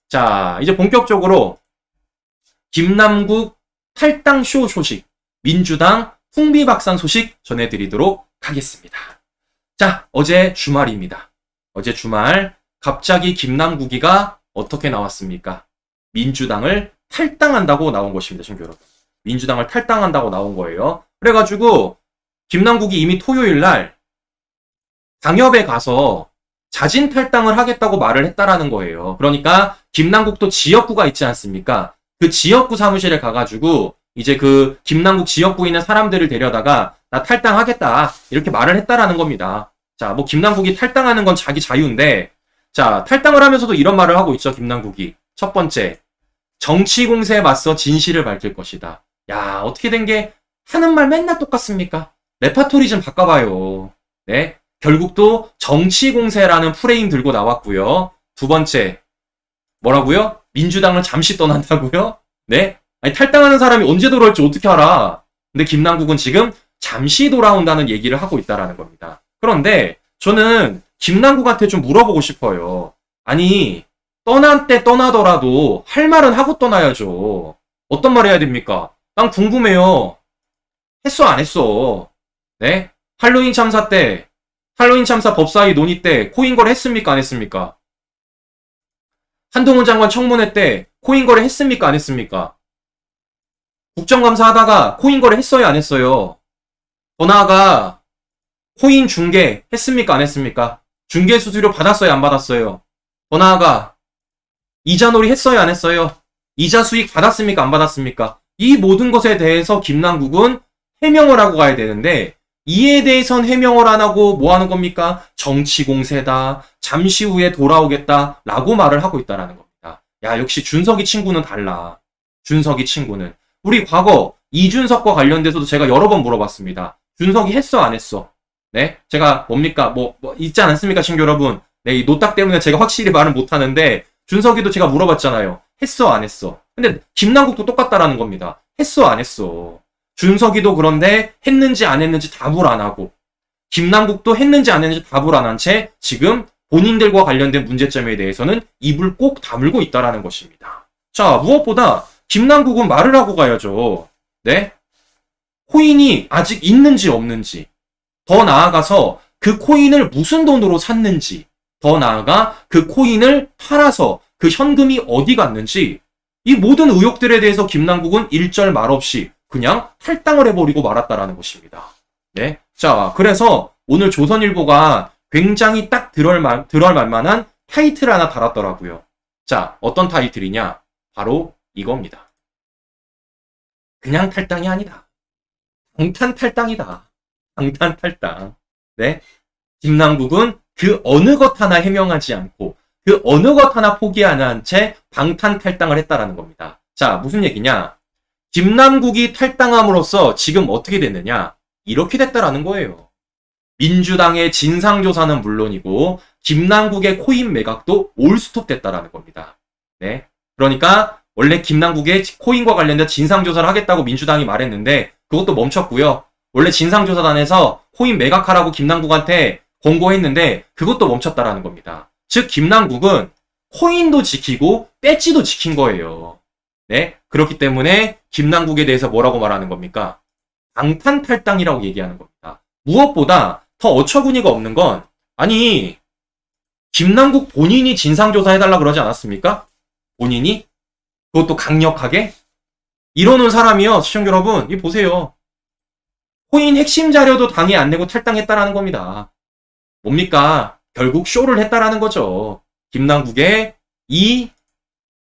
자, 이제 본격적으로 김남국 탈당쇼 소식, 민주당 풍비박산 소식 전해드리도록 하겠습니다. 자, 어제 주말입니다. 어제 주말 갑자기 김남국이가 어떻게 나왔습니까? 민주당을 탈당한다고 나온 것입니다, 친구 여러분. 민주당을 탈당한다고 나온 거예요. 그래가지고 김남국이 이미 토요일 날 당협에 가서 자진 탈당을 하겠다고 말을 했다라는 거예요. 그러니까 김남국도 지역구가 있지 않습니까? 그 지역구 사무실에 가가지고 이제 그 김남국 지역구에 있는 사람들을 데려다가 나 탈당하겠다 이렇게 말을 했다라는 겁니다. 자, 뭐 김남국이 탈당하는 건 자기 자유인데, 자, 탈당을 하면서도 이런 말을 하고 있죠, 김남국이. 첫 번째, 정치 공세에 맞서 진실을 밝힐 것이다. 야, 어떻게 된 게 하는 말 맨날 똑같습니까? 레파토리 좀 바꿔봐요. 네, 결국 또 정치 공세라는 프레임 들고 나왔고요. 두 번째, 뭐라고요? 민주당을 잠시 떠난다고요? 네? 아니, 탈당하는 사람이 언제 돌아올지 어떻게 알아? 근데 김남국은 지금 잠시 돌아온다는 얘기를 하고 있다라는 겁니다. 그런데 저는 김남국한테 좀 물어보고 싶어요. 아니, 떠난 때 떠나더라도 할 말은 하고 떠나야죠. 어떤 말 해야 됩니까? 난 궁금해요. 했어, 안 했어? 네? 할로윈 참사 법사위 논의 때 코인 거래 했습니까, 안 했습니까? 한동훈 장관 청문회 때 코인 거래 했습니까, 안 했습니까? 국정감사 하다가 코인 거래 했어요, 안 했어요? 더 나아가 코인 중개 했습니까, 안 했습니까? 중개 수수료 받았어요, 안 받았어요? 더 나아가 이자놀이 했어요, 안 했어요? 이자 수익 받았습니까, 안 받았습니까? 이 모든 것에 대해서 김남국은 해명을 하고 가야 되는데, 이에 대해선 해명을 안 하고 뭐 하는 겁니까? 정치 공세다, 잠시 후에 돌아오겠다 라고 말을 하고 있다라는 겁니다. 야, 역시 준석이 친구는 달라. 준석이 친구는. 우리 과거 이준석과 관련돼서도 제가 여러 번 물어봤습니다. 준석이 했어, 안 했어? 네? 제가 뭡니까? 뭐 있지 않습니까, 친구 여러분? 네, 이 노딱 때문에 제가 확실히 말을 못 하는데, 준석이도 제가 물어봤잖아요. 했어, 안 했어? 근데 김남국도 똑같다라는 겁니다. 했어, 안 했어? 준석이도 그런데 했는지 안 했는지 답을 안 하고, 김남국도 했는지 안 했는지 답을 안 한 채 지금 본인들과 관련된 문제점에 대해서는 입을 꼭 다물고 있다라는 것입니다. 자, 무엇보다 김남국은 말을 하고 가야죠. 네? 코인이 아직 있는지 없는지, 더 나아가서 그 코인을 무슨 돈으로 샀는지, 더 나아가 그 코인을 팔아서 그 현금이 어디 갔는지, 이 모든 의혹들에 대해서 김남국은 일절 말 없이 그냥 탈당을 해버리고 말았다라는 것입니다. 네. 자, 그래서 오늘 조선일보가 굉장히 딱 들어갈 만한 타이틀 하나 달았더라고요. 자, 어떤 타이틀이냐? 바로 이겁니다. 그냥 탈당이 아니다. 방탄 탈당이다. 방탄 탈당. 네. 김남국은 그 어느 것 하나 해명하지 않고 그 어느 것 하나 포기하지 않은 채 방탄 탈당을 했다라는 겁니다. 자, 무슨 얘기냐? 김남국이 탈당함으로써 지금 어떻게 됐느냐? 이렇게 됐다라는 거예요. 민주당의 진상조사는 물론이고 김남국의 코인 매각도 올스톱 됐다라는 겁니다. 네. 그러니까 원래 김남국의 코인과 관련된 진상조사를 하겠다고 민주당이 말했는데 그것도 멈췄고요. 원래 진상조사단에서 코인 매각하라고 김남국한테 권고했는데 그것도 멈췄다라는 겁니다. 즉 김남국은 코인도 지키고 배지도 지킨 거예요. 네, 그렇기 때문에 김남국에 대해서 뭐라고 말하는 겁니까? 방탄 탈당이라고 얘기하는 겁니다. 무엇보다 더 어처구니가 없는 건, 아니, 김남국 본인이 진상조사 해달라 그러지 않았습니까? 본인이? 그것도 강력하게? 이러는 사람이요, 시청자 여러분, 이 보세요. 코인 핵심 자료도 당에 안 내고 탈당했다라는 겁니다. 뭡니까? 결국 쇼를 했다라는 거죠. 김남국의 이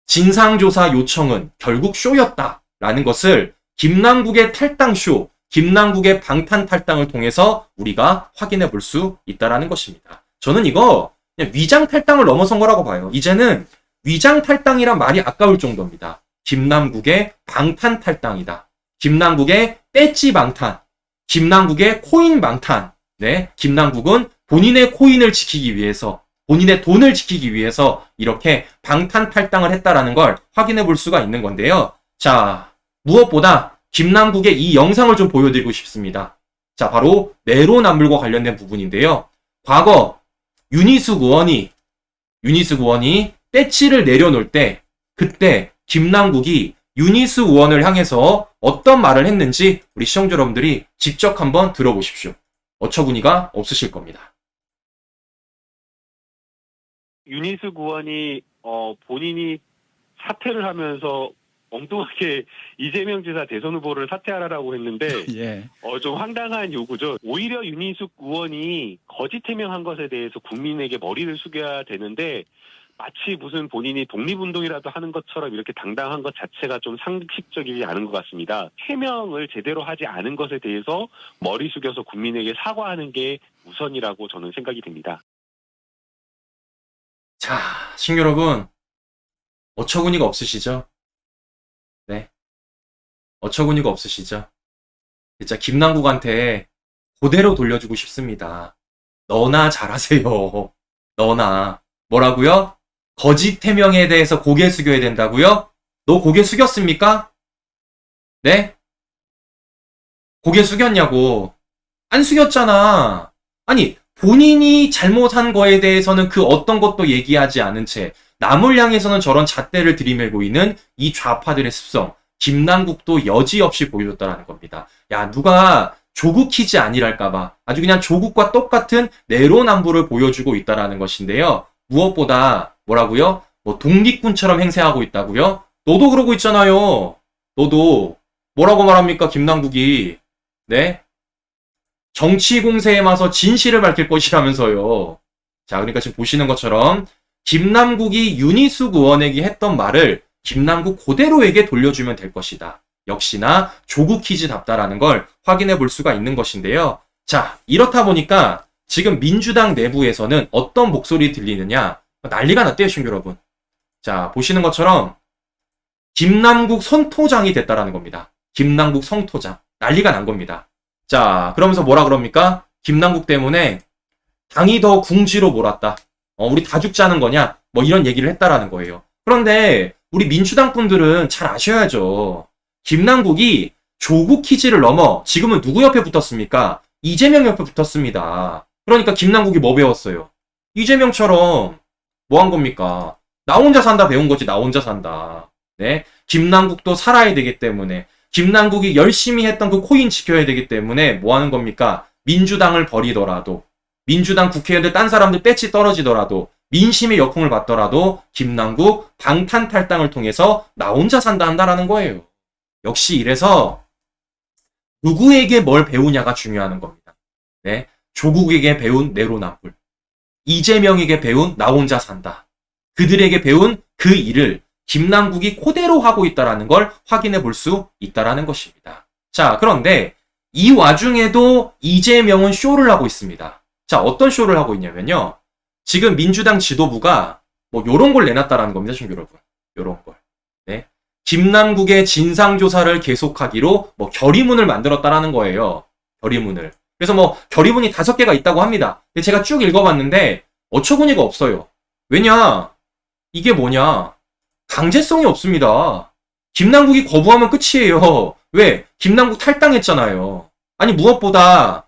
진상조사 요청은 결국 쇼였다라는 것을 김남국의 탈당쇼, 김남국의 방탄 탈당을 통해서 우리가 확인해 볼 수 있다라는 것입니다. 저는 이거 그냥 위장 탈당을 넘어선 거라고 봐요. 이제는 위장 탈당이란 말이 아까울 정도입니다. 김남국의 방탄 탈당이다. 김남국의 배지 방탄, 김남국의 코인 방탄. 네, 김남국은 본인의 코인을 지키기 위해서, 본인의 돈을 지키기 위해서 이렇게 방탄 탈당을 했다라는 걸 확인해 볼 수가 있는 건데요. 자, 무엇보다 김남국의 이 영상을 좀 보여드리고 싶습니다. 자, 바로 내로남불과 관련된 부분인데요. 과거 윤희숙 의원이 배지를 내려놓을 때 그때 김남국이 유니스 의원을 향해서 어떤 말을 했는지 우리 시청자 여러분들이 직접 한번 들어보십시오. 어처구니가 없으실 겁니다. 유니스 의원이 본인이 사퇴를 하면서 엉뚱하게 이재명 지사 대선 후보를 사퇴하라고 했는데 예. 좀 황당한 요구죠. 오히려 유니스 의원이 거짓 해명한 것에 대해서 국민에게 머리를 숙여야 되는데 마치 무슨 본인이 독립운동이라도 하는 것처럼 이렇게 당당한 것 자체가 좀 상식적이지 않은 것 같습니다. 해명을 제대로 하지 않은 것에 대해서 머리 숙여서 국민에게 사과하는 게 우선이라고 저는 생각이 됩니다. 자, 시청자 여러분, 어처구니가 없으시죠? 네. 어처구니가 없으시죠? 진짜 김남국한테 그대로 돌려주고 싶습니다. 너나 잘하세요. 너나. 뭐라고요? 거짓 해명에 대해서 고개 숙여야 된다고요? 너 고개 숙였습니까? 네? 고개 숙였냐고. 안 숙였잖아. 아니, 본인이 잘못한 거에 대해서는 그 어떤 것도 얘기하지 않은 채 남을 향해서는 저런 잣대를 들이밀고 있는 이 좌파들의 습성. 김남국도 여지없이 보여줬다라는 겁니다. 야, 누가 조국 퀴즈 아니랄까봐 아주 그냥 조국과 똑같은 내로남불을 보여주고 있다라는 것인데요. 무엇보다 뭐라고요? 뭐 독립군처럼 행세하고 있다고요? 너도 그러고 있잖아요. 너도 뭐라고 말합니까? 김남국이. 네? 정치 공세에 맞서 진실을 밝힐 것이라면서요. 자, 그러니까 지금 보시는 것처럼 김남국이 윤희숙 의원에게 했던 말을 김남국 그대로에게 돌려주면 될 것이다. 역시나 조국 퀴즈답다라는 걸 확인해 볼 수가 있는 것인데요. 자, 이렇다 보니까 지금 민주당 내부에서는 어떤 목소리 들리느냐? 난리가 났대요, 시청자 여러분. 자, 보시는 것처럼 김남국 성토장이 됐다라는 겁니다. 김남국 성토장. 난리가 난 겁니다. 자, 그러면서 뭐라 그럽니까? 김남국 때문에 당이 더 궁지로 몰았다. 우리 다 죽자는 거냐? 뭐 이런 얘기를 했다라는 거예요. 그런데 우리 민주당 분들은 잘 아셔야죠. 김남국이 조국 퀴즈를 넘어 지금은 누구 옆에 붙었습니까? 이재명 옆에 붙었습니다. 그러니까 김남국이 뭐 배웠어요? 이재명처럼 뭐 한 겁니까? 나 혼자 산다 배운 거지. 나 혼자 산다. 네? 김남국도 살아야 되기 때문에 김남국이 열심히 했던 그 코인 지켜야 되기 때문에 뭐 하는 겁니까? 민주당을 버리더라도 민주당 국회의원들 딴 사람들 배치 떨어지더라도 민심의 역풍을 받더라도 김남국 방탄 탈당을 통해서 나 혼자 산다 한다라는 거예요. 역시 이래서 누구에게 뭘 배우냐가 중요한 겁니다. 네? 조국에게 배운 내로남불, 이재명에게 배운 나 혼자 산다. 그들에게 배운 그 일을 김남국이 그대로 하고 있다라는 걸 확인해 볼 수 있다라는 것입니다. 자, 그런데 이 와중에도 이재명은 쇼를 하고 있습니다. 자, 어떤 쇼를 하고 있냐면요. 지금 민주당 지도부가 뭐 요런 걸 내놨다라는 겁니다, 시청자 여러분. 요런 걸. 네. 김남국의 진상조사를 계속하기로 뭐 결의문을 만들었다라는 거예요. 결의문을. 그래서 뭐 결의문이 5개가 있다고 합니다. 근데 제가 쭉 읽어봤는데 어처구니가 없어요. 왜냐? 이게 뭐냐? 강제성이 없습니다. 김남국이 거부하면 끝이에요. 왜? 김남국 탈당했잖아요. 아니 무엇보다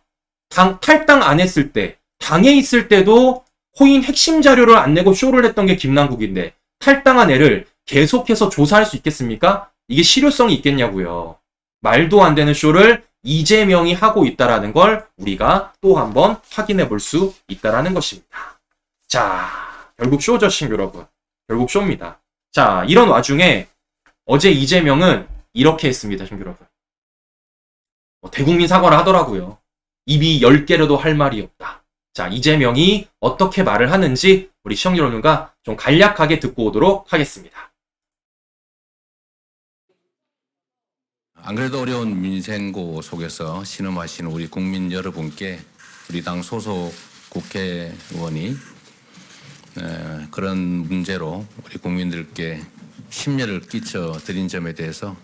탈당 안 했을 때, 당에 있을 때도 코인 핵심 자료를 안 내고 쇼를 했던 게 김남국인데 탈당한 애를 계속해서 조사할 수 있겠습니까? 이게 실효성이 있겠냐고요. 말도 안 되는 쇼를 이재명이 하고 있다라는 걸 우리가 또 한번 확인해 볼 수 있다라는 것입니다. 자, 결국 쇼죠, 친구 여러분. 결국 쇼입니다. 자, 이런 와중에 어제 이재명은 이렇게 했습니다, 친구 여러분. 대국민 사과를 하더라고요. 입이 10개라도 할 말이 없다. 자, 이재명이 어떻게 말을 하는지 우리 시청자 여러분과 좀 간략하게 듣고 오도록 하겠습니다. 안 그래도 어려운 민생고 속에서 신음하시는 우리 국민 여러분께 우리 당 소속 국회의원이 그런 문제로 우리 국민들께 심려를 끼쳐 드린 점에 대해서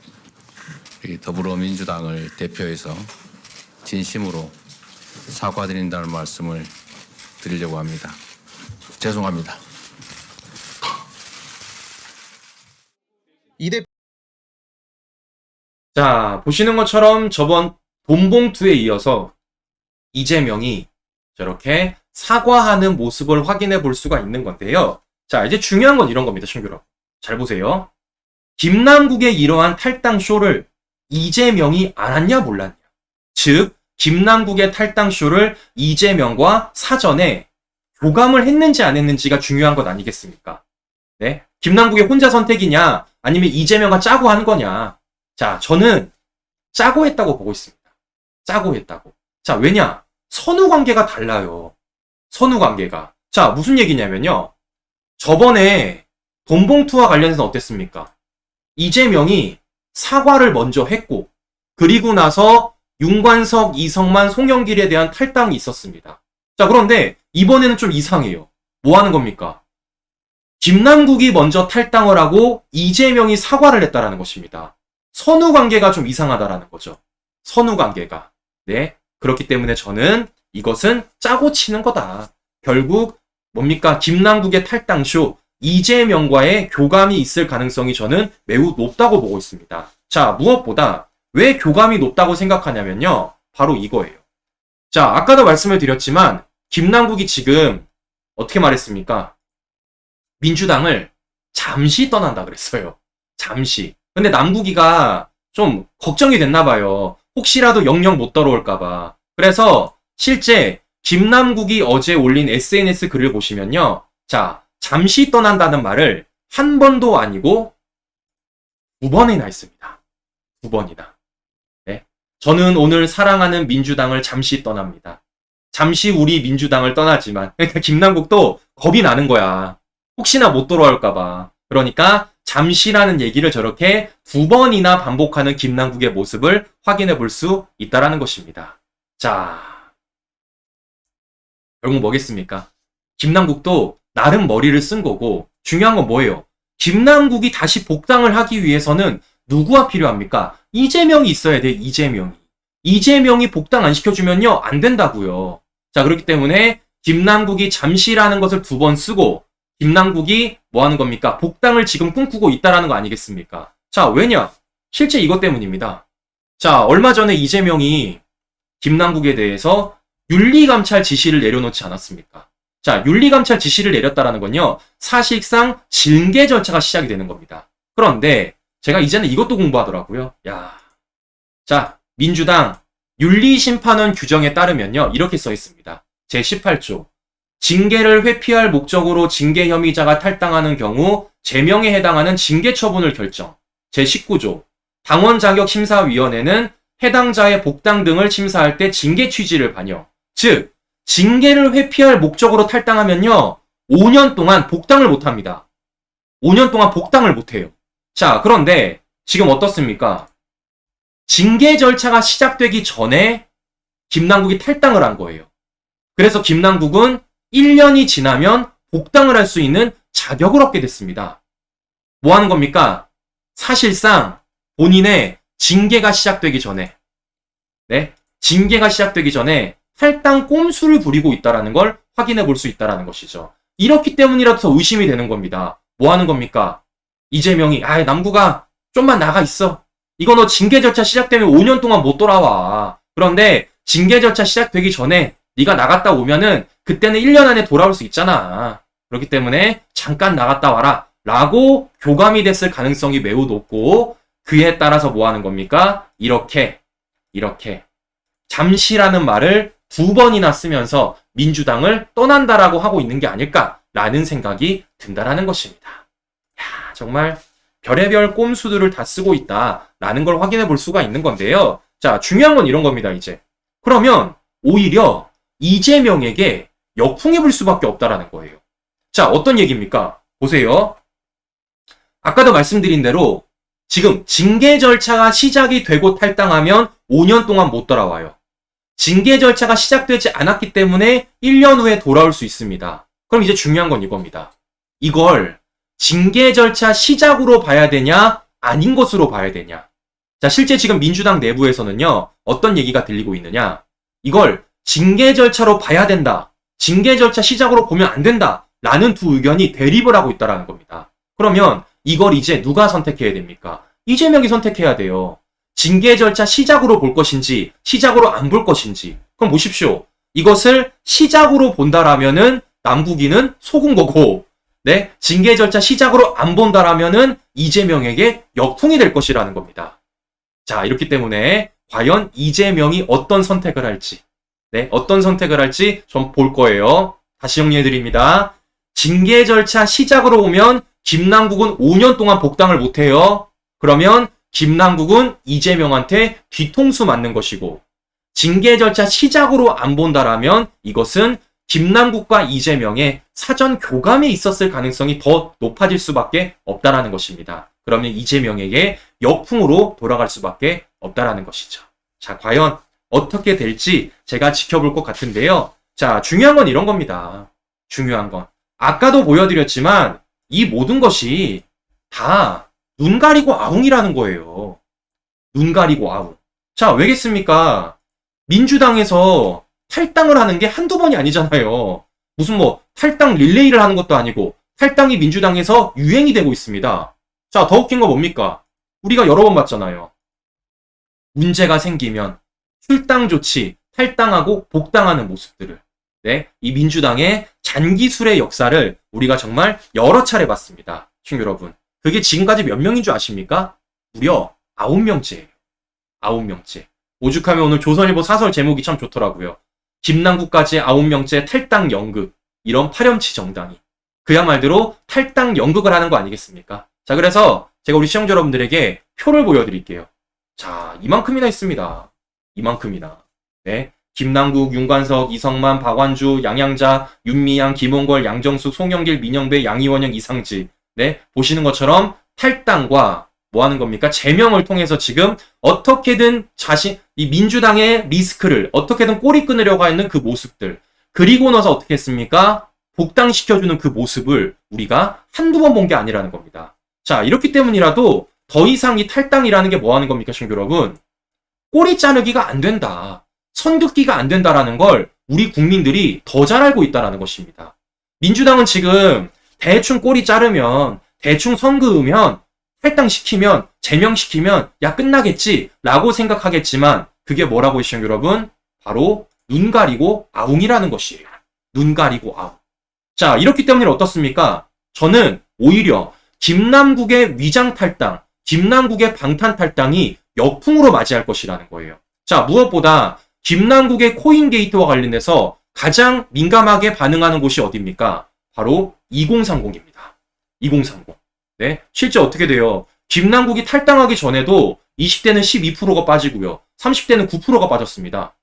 우리 더불어민주당을 대표해서 진심으로 사과드린다는 말씀을 드리려고 합니다. 죄송합니다. 자, 보시는 것처럼 저번 돈봉투에 이어서 이재명이 저렇게 사과하는 모습을 확인해 볼 수가 있는 건데요. 자, 이제 중요한 건 이런 겁니다, 친구 여러분. 잘 보세요. 김남국의 이러한 탈당 쇼를 이재명이 알았냐 몰랐냐. 즉, 김남국의 탈당 쇼를 이재명과 사전에 교감을 했는지 안 했는지가 중요한 것 아니겠습니까? 네? 김남국의 혼자 선택이냐, 아니면 이재명과 짜고 한 거냐. 자, 저는 짜고 했다고 보고 있습니다. 짜고 했다고. 자, 왜냐? 선후 관계가 달라요. 선후 관계가. 자, 무슨 얘기냐면요. 저번에 돈봉투와 관련해서 어땠습니까? 이재명이 사과를 먼저 했고, 그리고 나서 윤관석, 이성만, 송영길에 대한 탈당이 있었습니다. 자, 그런데 이번에는 좀 이상해요. 뭐 하는 겁니까? 김남국이 먼저 탈당을 하고 이재명이 사과를 했다라는 것입니다. 선후 관계가 좀 이상하다라는 거죠. 선후 관계가. 네. 그렇기 때문에 저는 이것은 짜고 치는 거다. 결국 뭡니까? 김남국의 탈당쇼, 이재명과의 교감이 있을 가능성이 저는 매우 높다고 보고 있습니다. 자, 무엇보다 왜 교감이 높다고 생각하냐면요. 바로 이거예요. 자, 아까도 말씀을 드렸지만 김남국이 지금 어떻게 말했습니까? 민주당을 잠시 떠난다 그랬어요. 잠시. 근데 남국이가 좀 걱정이 됐나 봐요. 혹시라도 영영 못 들어올까봐. 그래서 실제 김남국이 어제 올린 SNS 글을 보시면요. 자, 잠시 떠난다는 말을 한 번도 아니고 2번이나 했습니다. 2번이나. 네. 저는 오늘 사랑하는 민주당을 잠시 떠납니다. 잠시 우리 민주당을 떠나지만, 그러니까 김남국도 겁이 나는 거야. 혹시나 못 돌아올까봐. 그러니까 잠시라는 얘기를 저렇게 2번이나 반복하는 김남국의 모습을 확인해 볼 수 있다라는 것입니다. 자, 결국 뭐겠습니까? 김남국도 나름 머리를 쓴 거고, 중요한 건 뭐예요? 김남국이 다시 복당을 하기 위해서는 누구가 필요합니까? 이재명이 있어야 돼, 이재명이. 이재명이 복당 안 시켜주면요, 안 된다고요. 자, 그렇기 때문에 김남국이 잠시라는 것을 2번 쓰고, 김남국이 뭐 하는 겁니까? 복당을 지금 꿈꾸고 있다라는 거 아니겠습니까? 자, 왜냐? 실제 이것 때문입니다. 자, 얼마 전에 이재명이 김남국에 대해서 윤리감찰 지시를 내려놓지 않았습니까? 자, 윤리감찰 지시를 내렸다라는 건요, 사실상 징계 절차가 시작이 되는 겁니다. 그런데 제가 이제는 이것도 공부하더라고요. 야, 자, 민주당 윤리심판원 규정에 따르면요, 이렇게 써 있습니다. 제18조. 징계를 회피할 목적으로 징계 혐의자가 탈당하는 경우 제명에 해당하는 징계 처분을 결정. 제19조. 당원자격심사위원회는 해당자의 복당 등을 심사할 때 징계 취지를 반영. 즉, 징계를 회피할 목적으로 탈당하면요, 5년 동안 복당을 못합니다. 5년 동안 복당을 못해요. 자, 그런데 지금 어떻습니까? 징계 절차가 시작되기 전에 김남국이 탈당을 한 거예요. 그래서 김남국은 1년이 지나면 복당을 할 수 있는 자격을 얻게 됐습니다. 뭐 하는 겁니까? 사실상 본인의 징계가 시작되기 전에, 네, 징계가 시작되기 전에 탈당 꼼수를 부리고 있다는 걸 확인해 볼 수 있다는 것이죠. 이렇기 때문이라도 더 의심이 되는 겁니다. 뭐 하는 겁니까? 이재명이, 남구가 좀만 나가 있어. 이거 너 징계 절차 시작되면 5년 동안 못 돌아와. 그런데 징계 절차 시작되기 전에 네가 나갔다 오면은 그때는 1년 안에 돌아올 수 있잖아. 그렇기 때문에 잠깐 나갔다 와라. 라고 교감이 됐을 가능성이 매우 높고, 그에 따라서 뭐 하는 겁니까? 이렇게 잠시라는 말을 2번이나 쓰면서 민주당을 떠난다라고 하고 있는 게 아닐까라는 생각이 든다라는 것입니다. 야, 정말 별의별 꼼수들을 다 쓰고 있다라는 걸 확인해 볼 수가 있는 건데요. 자, 중요한 건 이런 겁니다, 이제. 그러면 오히려 이재명에게 역풍이 불 수밖에 없다라는 거예요. 자, 어떤 얘기입니까? 보세요. 아까도 말씀드린 대로 지금 징계 절차가 시작이 되고 탈당하면 5년 동안 못 돌아와요. 징계 절차가 시작되지 않았기 때문에 1년 후에 돌아올 수 있습니다. 그럼 이제 중요한 건 이겁니다. 이걸 징계 절차 시작으로 봐야 되냐, 아닌 것으로 봐야 되냐. 자, 실제 지금 민주당 내부에서는요, 어떤 얘기가 들리고 있느냐. 이걸 징계 절차로 봐야 된다. 징계 절차 시작으로 보면 안 된다. 라는 두 의견이 대립을 하고 있다는 겁니다. 그러면 이걸 이제 누가 선택해야 됩니까? 이재명이 선택해야 돼요. 징계 절차 시작으로 볼 것인지, 시작으로 안 볼 것인지. 그럼 보십시오. 이것을 시작으로 본다라면은 남국이는 속은 거고, 네, 징계 절차 시작으로 안 본다라면은 이재명에게 역풍이 될 것이라는 겁니다. 자, 이렇기 때문에 과연 이재명이 어떤 선택을 할지, 네, 어떤 선택을 할지 좀 볼 거예요. 다시 정리해드립니다. 징계 절차 시작으로 오면 김남국은 5년 동안 복당을 못해요. 그러면 김남국은 이재명한테 뒤통수 맞는 것이고, 징계 절차 시작으로 안 본다라면 이것은 김남국과 이재명의 사전 교감이 있었을 가능성이 더 높아질 수밖에 없다라는 것입니다. 그러면 이재명에게 역풍으로 돌아갈 수밖에 없다라는 것이죠. 자, 과연 어떻게 될지 제가 지켜볼 것 같은데요. 자, 중요한 건 이런 겁니다. 중요한 건. 아까도 보여드렸지만 이 모든 것이 다 눈 가리고 아웅이라는 거예요. 눈 가리고 아웅. 자, 왜겠습니까? 민주당에서 탈당을 하는 게 한두 번이 아니잖아요. 무슨 뭐 탈당 릴레이를 하는 것도 아니고 탈당이 민주당에서 유행이 되고 있습니다. 자, 더 웃긴 거 뭡니까? 우리가 여러 번 봤잖아요. 문제가 생기면 출당 조치, 탈당하고 복당하는 모습들을. 네, 이 민주당의 잔기술의 역사를 우리가 정말 여러 차례 봤습니다. 시청자 여러분. 그게 지금까지 몇 명인 줄 아십니까? 무려 9명째예요. 9명째. 오죽하면 오늘 조선일보 사설 제목이 참 좋더라고요. 김남국까지 9명째 탈당 연극. 이런 파렴치 정당이. 그야말로 탈당 연극을 하는 거 아니겠습니까? 자, 그래서 제가 우리 시청자 여러분들에게 표를 보여드릴게요. 자, 이만큼이나 있습니다. 이만큼이나. 네. 김남국, 윤관석, 이성만, 박완주, 양양자, 윤미향, 김홍걸, 양정수, 송영길, 민영배, 양이원영, 이상지. 네. 보시는 것처럼 탈당과 뭐 하는 겁니까? 제명을 통해서 지금 어떻게든 이 민주당의 리스크를 어떻게든 꼬리 끊으려고 하는 그 모습들. 그리고 나서 어떻게 했습니까? 복당시켜주는 그 모습을 우리가 한두 번 본 게 아니라는 겁니다. 자, 이렇기 때문이라도 더 이상 이 탈당이라는 게 뭐 하는 겁니까, 시청자 여러분? 꼬리 자르기가 안 된다. 선 긋기가 안 된다라는 걸 우리 국민들이 더 잘 알고 있다는 것입니다. 민주당은 지금 대충 꼬리 자르면, 대충 선 그으면, 탈당시키면, 제명시키면 야 끝나겠지 라고 생각하겠지만 그게 뭐라고 시청자 여러분? 바로 눈 가리고 아웅이라는 것이에요. 눈 가리고 아웅. 자, 이렇기 때문에 어떻습니까? 저는 오히려 김남국의 위장 탈당, 김남국의 방탄 탈당이 역풍으로 맞이할 것이라는 거예요. 자, 무엇보다 김남국의 코인 게이트와 관련해서 가장 민감하게 반응하는 곳이 어디입니까? 바로 2030입니다. 2030. 네. 실제 어떻게 돼요? 김남국이 탈당하기 전에도 20대는 12%가 빠지고요. 30대는 9%가 빠졌습니다.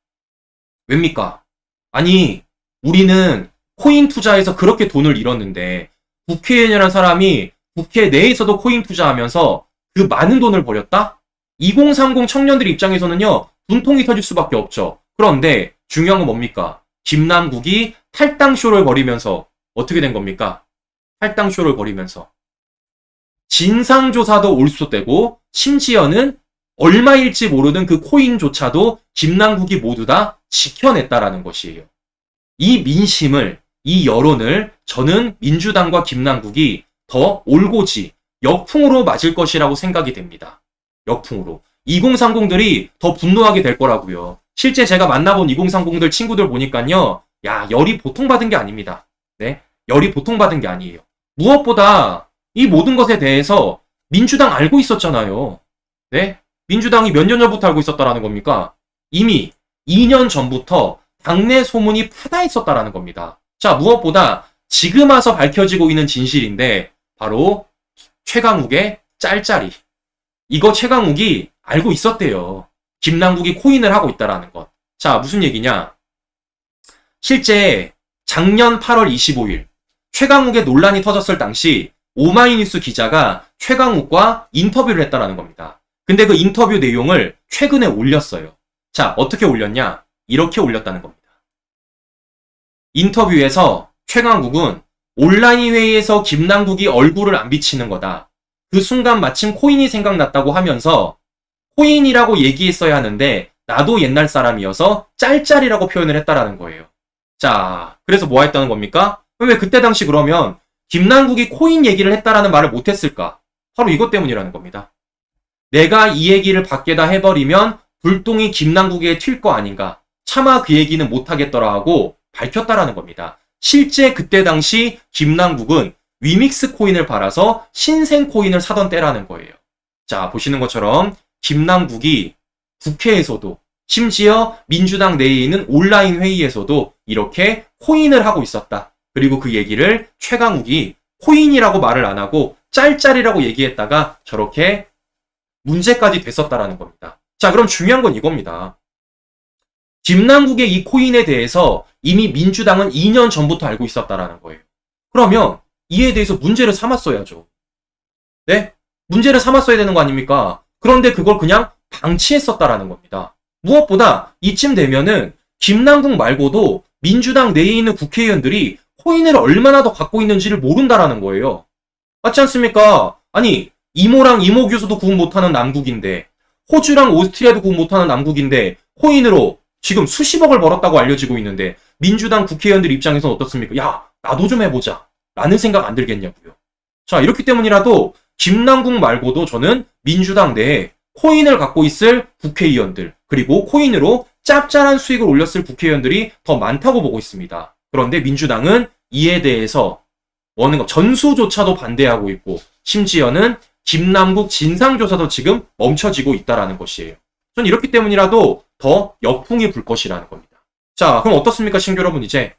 왜입니까? 아니, 우리는 코인 투자에서 그렇게 돈을 잃었는데 국회의원이라는 사람이 국회 내에서도 코인 투자하면서 그 많은 돈을 버렸다? 2030 청년들 입장에서는요, 분통이 터질 수밖에 없죠. 그런데 중요한 건 뭡니까? 김남국이 탈당쇼를 벌이면서 어떻게 된 겁니까? 탈당쇼를 벌이면서 진상조사도 올소되고 심지어는 얼마일지 모르는 그 코인조차도 김남국이 모두 다 지켜냈다라는 것이에요. 이 민심을, 이 여론을 저는 민주당과 김남국이 더 올고지 역풍으로 맞을 것이라고 생각이 됩니다. 역풍으로. 2030들이 더 분노하게 될 거라고요. 실제 제가 만나본 2030들 친구들 보니까요. 야, 열이 보통 받은 게 아닙니다. 네, 열이 보통 받은 게 아니에요. 무엇보다 이 모든 것에 대해서 민주당 알고 있었잖아요. 네, 민주당이 몇 년 전부터 알고 있었다라는 겁니까? 이미 2년 전부터 당내 소문이 파다했었다라는 겁니다. 자, 무엇보다 지금 와서 밝혀지고 있는 진실인데 바로 최강욱의 짤짤이. 이거 최강욱이 알고 있었대요. 김남국이 코인을 하고 있다라는 것. 자, 무슨 얘기냐? 실제 작년 8월 25일 최강욱의 논란이 터졌을 당시 오마이뉴스 기자가 최강욱과 인터뷰를 했다라는 겁니다. 근데 그 인터뷰 내용을 최근에 올렸어요. 자, 어떻게 올렸냐? 이렇게 올렸다는 겁니다. 인터뷰에서 최강욱은 온라인 회의에서 김남국이 얼굴을 안 비치는 거다. 그 순간 마침 코인이 생각났다고 하면서 코인이라고 얘기했어야 하는데 나도 옛날 사람이어서 짤짤이라고 표현을 했다라는 거예요. 자, 그래서 뭐 했다는 겁니까? 왜 그때 당시 그러면 김남국이 코인 얘기를 했다라는 말을 못했을까? 바로 이것 때문이라는 겁니다. 내가 이 얘기를 밖에다 해버리면 불똥이 김남국에 튈 거 아닌가? 차마 그 얘기는 못하겠더라 하고 밝혔다라는 겁니다. 실제 그때 당시 김남국은 위믹스 코인을 팔아서 신생 코인을 사던 때라는 거예요. 자, 보시는 것처럼 김남국이 국회에서도 심지어 민주당 내에 있는 온라인 회의에서도 이렇게 코인을 하고 있었다. 그리고 그 얘기를 최강욱이 코인이라고 말을 안 하고 짤짤이라고 얘기했다가 저렇게 문제까지 됐었다라는 겁니다. 자, 그럼 중요한 건 이겁니다. 김남국의 이 코인에 대해서 이미 민주당은 2년 전부터 알고 있었다라는 거예요. 그러면 이에 대해서 문제를 삼았어야죠. 네? 문제를 삼았어야 되는 거 아닙니까? 그런데 그걸 그냥 방치했었다라는 겁니다. 무엇보다 이쯤 되면은 김남국 말고도 민주당 내에 있는 국회의원들이 코인을 얼마나 더 갖고 있는지를 모른다라는 거예요. 맞지 않습니까? 아니, 이모랑 이모 교수도 구분 못하는 남국인데, 호주랑 오스트리아도 구분 못하는 남국인데, 코인으로 지금 수십억을 벌었다고 알려지고 있는데, 민주당 국회의원들 입장에서는 어떻습니까? 야, 나도 좀 해보자. 라는 생각 안 들겠냐고요. 자, 이렇기 때문이라도 김남국 말고도 저는 민주당 내에 코인을 갖고 있을 국회의원들, 그리고 코인으로 짭짤한 수익을 올렸을 국회의원들이 더 많다고 보고 있습니다. 그런데 민주당은 이에 대해서 전수조차도 반대하고 있고, 심지어는 김남국 진상조사도 지금 멈춰지고 있다라는 것이에요. 전 이렇기 때문이라도 더 역풍이 불 것이라는 겁니다. 자, 그럼 어떻습니까, 신규 여러분? 이제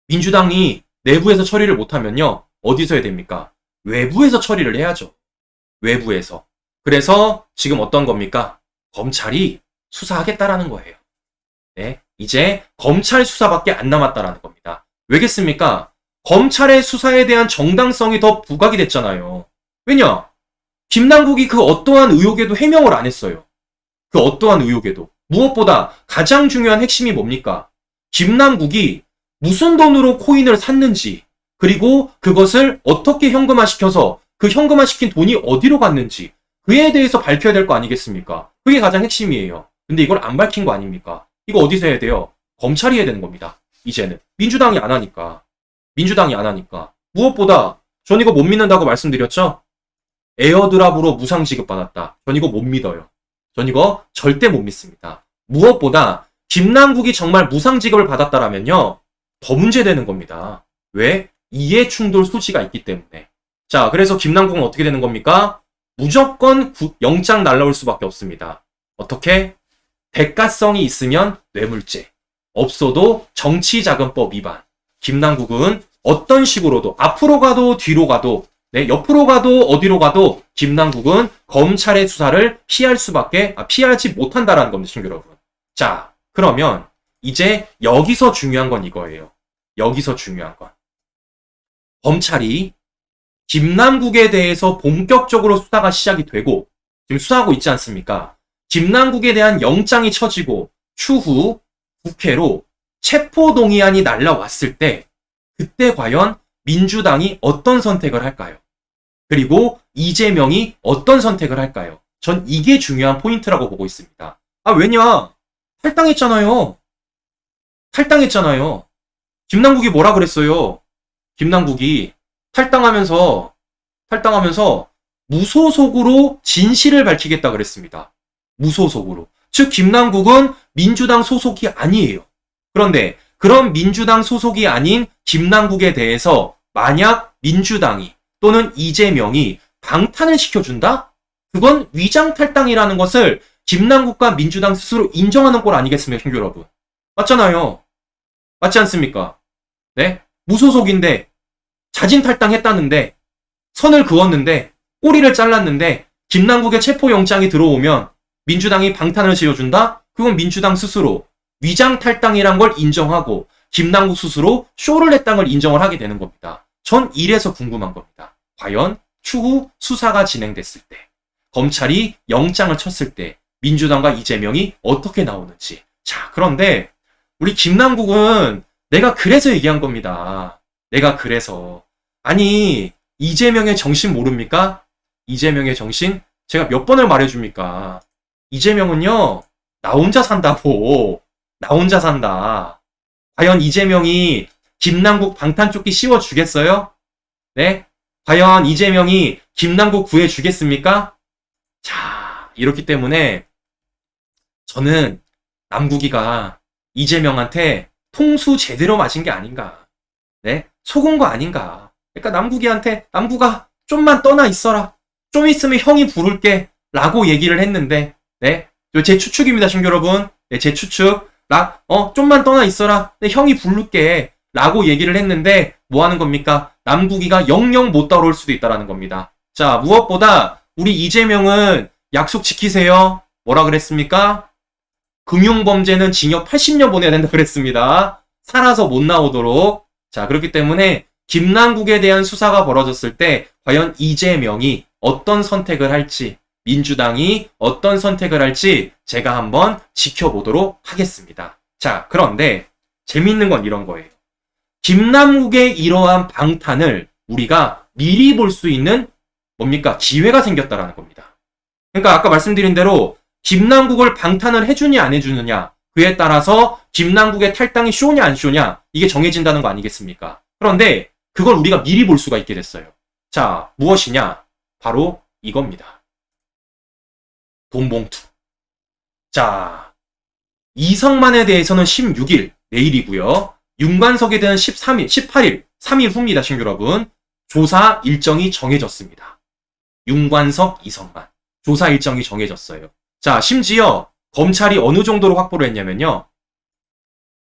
민주당이 내부에서 처리를 못하면요, 어디서 해야 됩니까? 외부에서 처리를 해야죠. 외부에서. 그래서 지금 어떤 겁니까? 검찰이 수사하겠다라는 거예요. 네, 이제 검찰 수사밖에 안 남았다라는 겁니다. 왜겠습니까? 검찰의 수사에 대한 정당성이 더 부각이 됐잖아요. 왜냐? 김남국이 그 어떠한 의혹에도 해명을 안 했어요. 그 어떠한 의혹에도. 무엇보다 가장 중요한 핵심이 뭡니까? 김남국이 무슨 돈으로 코인을 샀는지, 그리고 그것을 어떻게 현금화시켜서 그 현금화시킨 돈이 어디로 갔는지, 그에 대해서 밝혀야 될 거 아니겠습니까? 그게 가장 핵심이에요. 근데 이걸 안 밝힌 거 아닙니까? 이거 어디서 해야 돼요? 검찰이 해야 되는 겁니다. 이제는. 민주당이 안 하니까. 무엇보다 전 이거 못 믿는다고 말씀드렸죠? 에어드랍으로 무상 지급받았다. 전 이거 못 믿어요. 전 이거 절대 못 믿습니다. 무엇보다 김남국이 정말 무상 지급을 받았다라면요, 더 문제되는 겁니다. 왜? 이해충돌 소지가 있기 때문에. 자, 그래서 김남국은 어떻게 되는 겁니까? 무조건 영장 날라올 수밖에 없습니다. 어떻게? 대가성이 있으면 뇌물죄, 없어도 정치자금법 위반. 김남국은 어떤 식으로도 앞으로 가도 뒤로 가도, 네, 옆으로 가도 어디로 가도 김남국은 검찰의 수사를 피하지 못한다라는 겁니다, 친구 여러분. 자, 그러면 이제 여기서 중요한 건 이거예요. 여기서 중요한 건. 검찰이 김남국에 대해서 본격적으로 수사가 시작이 되고, 지금 수사하고 있지 않습니까? 김남국에 대한 영장이 쳐지고, 추후 국회로 체포동의안이 날라왔을 때, 그때 과연 민주당이 어떤 선택을 할까요? 그리고 이재명이 어떤 선택을 할까요? 전 이게 중요한 포인트라고 보고 있습니다. 아, 왜냐? 탈당했잖아요. 김남국이 뭐라 그랬어요? 김남국이 탈당하면서 무소속으로 진실을 밝히겠다 그랬습니다. 무소속으로. 즉 김남국은 민주당 소속이 아니에요. 그런데 그런 민주당 소속이 아닌 김남국에 대해서 만약 민주당이 또는 이재명이 방탄을 시켜준다? 그건 위장탈당이라는 것을 김남국과 민주당 스스로 인정하는 꼴 아니겠습니까, 형제 여러분? 맞잖아요. 맞지 않습니까? 네? 무소속인데 자진탈당했다는데, 선을 그었는데, 꼬리를 잘랐는데, 김남국의 체포영장이 들어오면 민주당이 방탄을 지어준다? 그건 민주당 스스로 위장탈당이란 걸 인정하고 김남국 스스로 쇼를 했다는 걸 인정을 하게 되는 겁니다. 전 이래서 궁금한 겁니다. 과연 추후 수사가 진행됐을 때, 검찰이 영장을 쳤을 때 민주당과 이재명이 어떻게 나오는지. 자, 그런데 우리 김남국은 내가 그래서 얘기한 겁니다. 내가 그래서. 아니, 이재명의 정신 모릅니까? 이재명의 정신? 제가 몇 번을 말해줍니까? 이재명은요, 나 혼자 산다고. 나 혼자 산다. 과연 이재명이 김남국 방탄조끼 씌워주겠어요? 네? 과연 이재명이 김남국 구해주겠습니까? 자, 이렇기 때문에 저는 남국이가 이재명한테 통수 제대로 맞은 게 아닌가. 네? 속은 거 아닌가. 그러니까 남국이한테 남국아 좀만 떠나 있어라. 좀 있으면 형이 부를게. 라고 얘기를 했는데 네, 제 추측입니다, 친구 여러분. 네, 제 추측. 좀만 떠나 있어라. 네, 형이 부를게. 라고 얘기를 했는데 뭐 하는 겁니까? 남국이가 영영 못 따라올 수도 있다라는 겁니다. 자, 무엇보다 우리 이재명은 약속 지키세요. 뭐라 그랬습니까? 금융범죄는 징역 80년 보내야 된다 그랬습니다. 살아서 못 나오도록. 자, 그렇기 때문에 김남국에 대한 수사가 벌어졌을 때 과연 이재명이 어떤 선택을 할지, 민주당이 어떤 선택을 할지 제가 한번 지켜보도록 하겠습니다. 자, 그런데 재밌는 건 이런 거예요. 김남국의 이러한 방탄을 우리가 미리 볼 수 있는 뭡니까? 기회가 생겼다라는 겁니다. 그러니까 아까 말씀드린 대로 김남국을 방탄을 해주냐 안 해주느냐, 그에 따라서 김남국의 탈당이 쇼냐 안 쇼냐, 이게 정해진다는 거 아니겠습니까? 그런데 그걸 우리가 미리 볼 수가 있게 됐어요. 자, 무엇이냐? 바로 이겁니다. 돈봉투. 자, 이성만에 대해서는 16일, 내일이고요. 윤관석에 대한 13일, 18일, 3일 후입니다, 친구 여러분. 조사 일정이 정해졌습니다. 윤관석, 이성만. 조사 일정이 정해졌어요. 자, 심지어 검찰이 어느 정도로 확보를 했냐면요.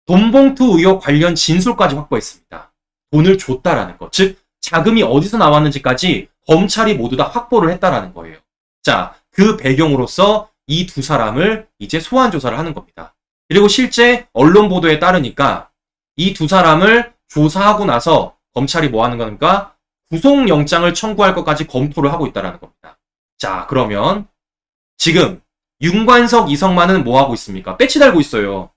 돈봉투 의혹 관련 진술까지 확보했습니다. 돈을 줬다라는 것. 즉, 자금이 어디서 나왔는지까지 검찰이 모두 다 확보를 했다라는 거예요. 자, 그 배경으로서 이 두 사람을 이제 소환 조사를 하는 겁니다. 그리고 실제 언론 보도에 따르니까 이 두 사람을 조사하고 나서 검찰이 뭐 하는 겁니까? 구속영장을 청구할 것까지 검토를 하고 있다는 겁니다. 자, 그러면 지금 윤관석, 이성만은 뭐 하고 있습니까? 배치 달고 있어요.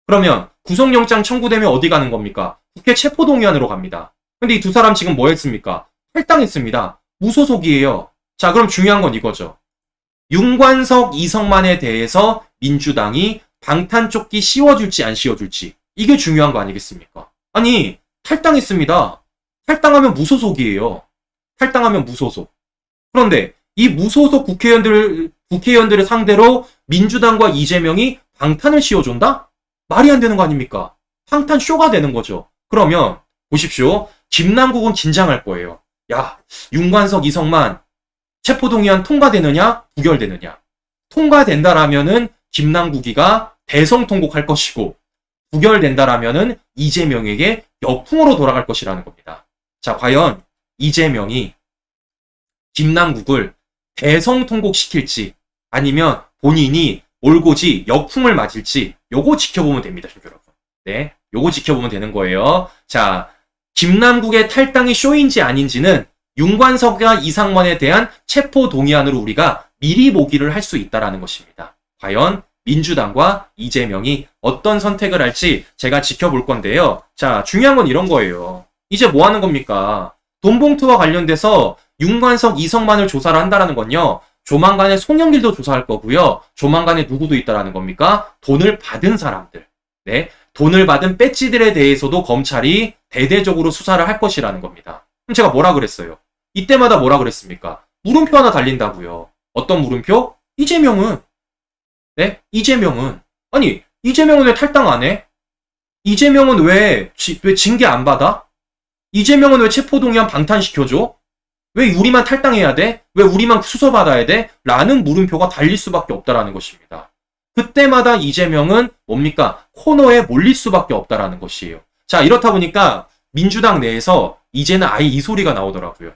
그러면 구속영장 청구되면 어디 가는 겁니까? 국회 체포동의안으로 갑니다. 근데 이 두 사람 지금 뭐 했습니까? 탈당했습니다. 무소속이에요. 자, 그럼 중요한 건 이거죠. 윤관석, 이성만에 대해서 민주당이 방탄조끼 씌워줄지 안 씌워줄지, 이게 중요한 거 아니겠습니까? 아니, 탈당했습니다. 탈당하면 무소속이에요. 탈당하면 무소속. 그런데 이 무소속 국회의원들을 상대로 민주당과 이재명이 방탄을 씌워준다? 말이 안 되는 거 아닙니까? 방탄 쇼가 되는 거죠. 그러면 보십시오. 김남국은 긴장할 거예요. 야, 윤관석, 이성만 체포동의안 통과되느냐? 부결되느냐? 통과된다라면은 김남국이가 대성 통곡할 것이고, 부결된다라면은 이재명에게 역풍으로 돌아갈 것이라는 겁니다. 자, 과연 이재명이 김남국을 대성 통곡시킬지 아니면 본인이 올고지 역풍을 맞을지 요거 지켜보면 됩니다, 여러분. 네, 요거 지켜보면 되는 거예요. 자, 김남국의 탈당이 쇼인지 아닌지는 윤관석과 이상만에 대한 체포 동의안으로 우리가 미리 보기를 할 수 있다라는 것입니다. 과연 민주당과 이재명이 어떤 선택을 할지 제가 지켜볼 건데요. 자, 중요한 건 이런 거예요. 이제 뭐 하는 겁니까? 돈봉투와 관련돼서 윤관석, 이성만을 조사를 한다라는 건요. 조만간에 송영길도 조사할 거고요. 조만간에 누구도 있다라는 겁니까? 돈을 받은 사람들. 네, 돈을 받은 배지들에 대해서도 검찰이 대대적으로 수사를 할 것이라는 겁니다. 그럼 제가 뭐라 그랬어요? 이때마다 뭐라 그랬습니까? 물음표 하나 달린다고요. 어떤 물음표? 이재명은. 네? 이재명은. 아니, 이재명은 왜 탈당 안 해? 이재명은 왜 징계 안 받아? 이재명은 왜 체포동의안 방탄시켜줘? 왜 우리만 탈당해야 돼? 왜 우리만 수사받아야 돼? 라는 물음표가 달릴 수밖에 없다라는 것입니다. 그때마다 이재명은 뭡니까? 코너에 몰릴 수밖에 없다라는 것이에요. 자, 이렇다 보니까 민주당 내에서 이제는 아예 이 소리가 나오더라고요.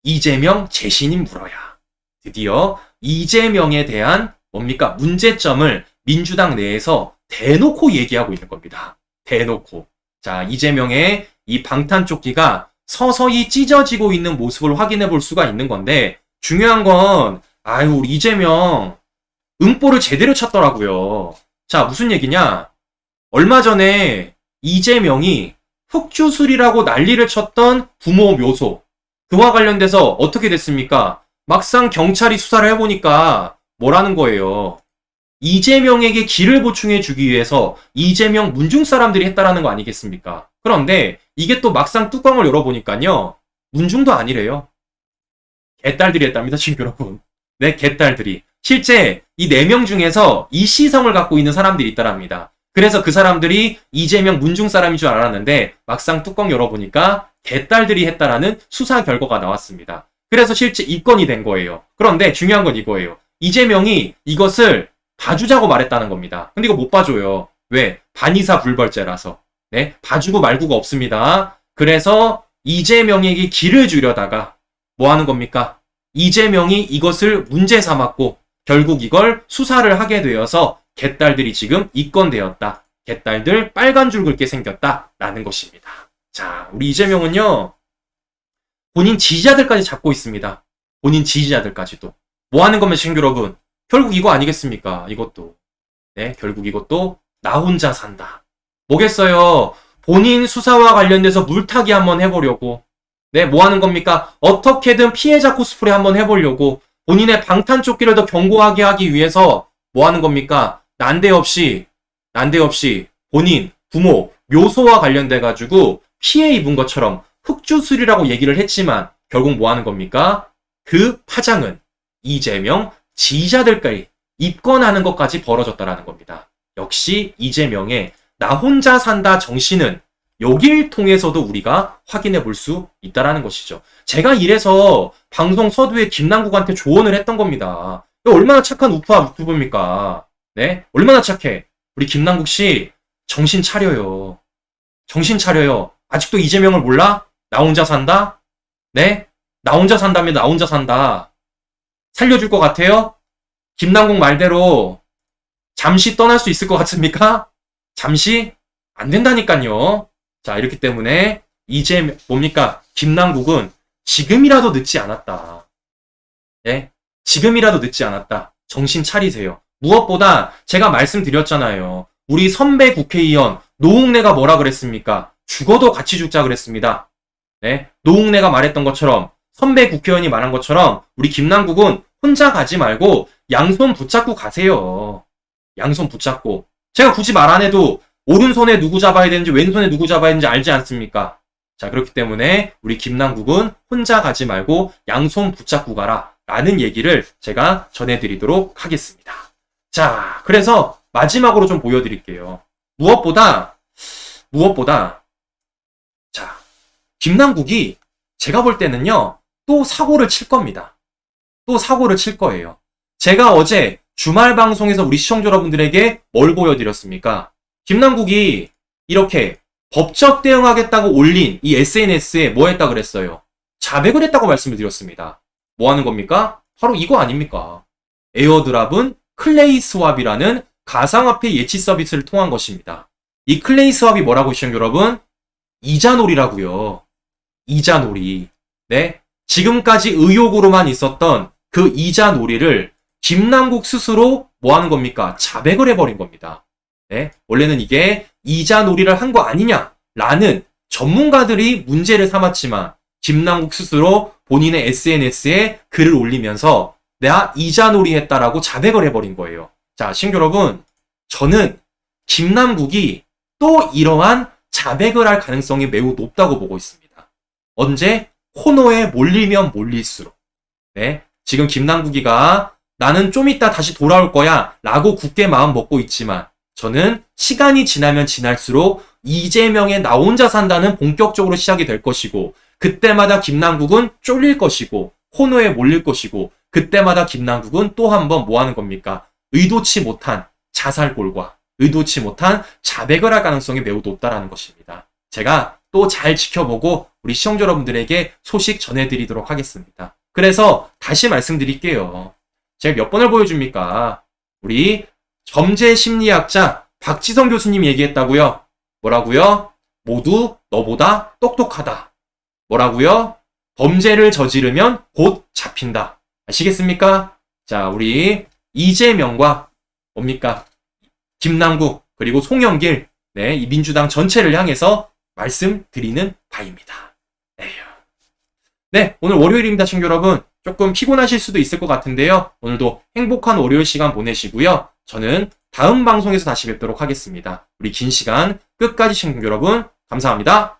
이재명 재신임 물어야. 드디어 이재명에 대한 뭡니까? 문제점을 민주당 내에서 대놓고 얘기하고 있는 겁니다. 대놓고. 자, 이재명의 이 방탄조끼가 서서히 찢어지고 있는 모습을 확인해 볼 수가 있는 건데, 중요한 건 우리 이재명 음보를 제대로 쳤더라고요. 자, 무슨 얘기냐? 얼마 전에 이재명이 흑주술이라고 난리를 쳤던 부모 묘소, 그와 관련돼서 어떻게 됐습니까? 막상 경찰이 수사를 해보니까 뭐라는 거예요? 이재명에게 기를 보충해 주기 위해서 이재명 문중 사람들이 했다라는 거 아니겠습니까? 그런데 이게 또 막상 뚜껑을 열어보니까요, 문중도 아니래요. 개딸들이 했답니다, 지금 여러분. 네, 개딸들이. 실제 이 4명 중에서 이 시성을 갖고 있는 사람들이 있다랍니다. 그래서 그 사람들이 이재명 문중 사람인 줄 알았는데 막상 뚜껑 열어보니까 개딸들이 했다라는 수사 결과가 나왔습니다. 그래서 실제 입건이 된 거예요. 그런데 중요한 건 이거예요. 이재명이 이것을 봐주자고 말했다는 겁니다. 근데 이거 못 봐줘요. 왜? 반의사 불벌죄라서. 네? 봐주고 말고가 없습니다. 그래서 이재명에게 길을 주려다가 뭐 하는 겁니까? 이재명이 이것을 문제 삼았고 결국 이걸 수사를 하게 되어서 개딸들이 지금 입건되었다. 개딸들 빨간 줄 긋게 생겼다라는 것입니다. 자, 우리 이재명은요. 본인 지지자들까지 잡고 있습니다. 본인 지지자들까지도. 뭐 하는 겁니까, 시청자 여러분? 결국 이거 아니겠습니까? 이것도. 네, 결국 이것도 나 혼자 산다. 뭐겠어요? 본인 수사와 관련돼서 물타기 한번 해보려고. 네, 뭐 하는 겁니까? 어떻게든 피해자 코스프레 한번 해보려고. 본인의 방탄조끼를 더 견고하게 하기 위해서 뭐 하는 겁니까? 난데없이 본인, 부모, 묘소와 관련돼가지고 피해 입은 것처럼 흑주술이라고 얘기를 했지만 결국 뭐 하는 겁니까? 그 파장은 이재명 지지자들까지 입건하는 것까지 벌어졌다라는 겁니다. 역시 이재명의 나 혼자 산다 정신은 여길 통해서도 우리가 확인해 볼 수 있다라는 것이죠. 제가 이래서 방송 서두에 김남국한테 조언을 했던 겁니다. 얼마나 착한 우파 유튜브입니까? 네? 얼마나 착해. 우리 김남국 씨 정신 차려요. 정신 차려요. 아직도 이재명을 몰라? 나 혼자 산다? 네? 나 혼자 산다면 나 혼자 산다. 살려줄 것 같아요? 김남국 말대로 잠시 떠날 수 있을 것 같습니까? 잠시? 안 된다니까요. 자, 이렇기 때문에 이제 뭡니까? 김남국은 지금이라도 늦지 않았다. 네? 지금이라도 늦지 않았다. 정신 차리세요. 무엇보다 제가 말씀드렸잖아요. 우리 선배 국회의원 노웅래가 뭐라 그랬습니까? 죽어도 같이 죽자 그랬습니다. 네? 노웅래가 말했던 것처럼 선배 국회의원이 말한 것처럼 우리 김남국은 혼자 가지 말고 양손 붙잡고 가세요. 양손 붙잡고. 제가 굳이 말 안 해도 오른손에 누구 잡아야 되는지 왼손에 누구 잡아야 되는지 알지 않습니까? 자, 그렇기 때문에 우리 김남국은 혼자 가지 말고 양손 붙잡고 가라 라는 얘기를 제가 전해드리도록 하겠습니다. 자, 그래서 마지막으로 좀 보여드릴게요. 무엇보다 자, 김남국이 제가 볼 때는요 또 사고를 칠 겁니다. 또 사고를 칠 거예요. 제가 어제 주말 방송에서 우리 시청자 여러분들에게 뭘 보여드렸습니까? 김남국이 이렇게 법적 대응하겠다고 올린 이 SNS에 뭐 했다 그랬어요? 자백을 했다고 말씀을 드렸습니다. 뭐 하는 겁니까? 바로 이거 아닙니까? 에어드랍은 클레이 스왑이라는 가상화폐 예치 서비스를 통한 것입니다. 이 클레이 스왑이 뭐라고 시청자 여러분? 이자놀이라고요. 이자놀이. 네? 지금까지 의혹으로만 있었던 그 이자놀이를 김남국 스스로 뭐 하는 겁니까? 자백을 해버린 겁니다. 네? 원래는 이게 이자놀이를 한 거 아니냐라는 전문가들이 문제를 삼았지만 김남국 스스로 본인의 SNS에 글을 올리면서 내가 이자놀이 했다라고 자백을 해버린 거예요. 자, 시청자 여러분, 저는 김남국이 또 이러한 자백을 할 가능성이 매우 높다고 보고 있습니다. 언제? 코너에 몰리면 몰릴수록. 네? 지금 김남국이가 나는 좀 이따 다시 돌아올 거야 라고 굳게 마음 먹고 있지만 저는 시간이 지나면 지날수록 이재명의 나 혼자 산다는 본격적으로 시작이 될 것이고 그때마다 김남국은 쫄릴 것이고 코너에 몰릴 것이고 그때마다 김남국은 또 한 번 뭐 하는 겁니까? 의도치 못한 자살골과 의도치 못한 자백을 할 가능성이 매우 높다라는 것입니다. 제가 또 잘 지켜보고 우리 시청자 여러분들에게 소식 전해드리도록 하겠습니다. 그래서 다시 말씀드릴게요. 제가 몇 번을 보여줍니까? 우리 범죄 심리학자 박지성 교수님 얘기했다고요. 뭐라고요? 모두 너보다 똑똑하다. 뭐라고요? 범죄를 저지르면 곧 잡힌다. 아시겠습니까? 자, 우리 이재명과 뭡니까? 김남국 그리고 송영길, 네, 이 민주당 전체를 향해서 말씀드리는 바입니다. 에휴. 네, 오늘 월요일입니다, 친구 여러분. 조금 피곤하실 수도 있을 것 같은데요. 오늘도 행복한 월요일 시간 보내시고요. 저는 다음 방송에서 다시 뵙도록 하겠습니다. 우리 긴 시간 끝까지 시청자 여러분 감사합니다.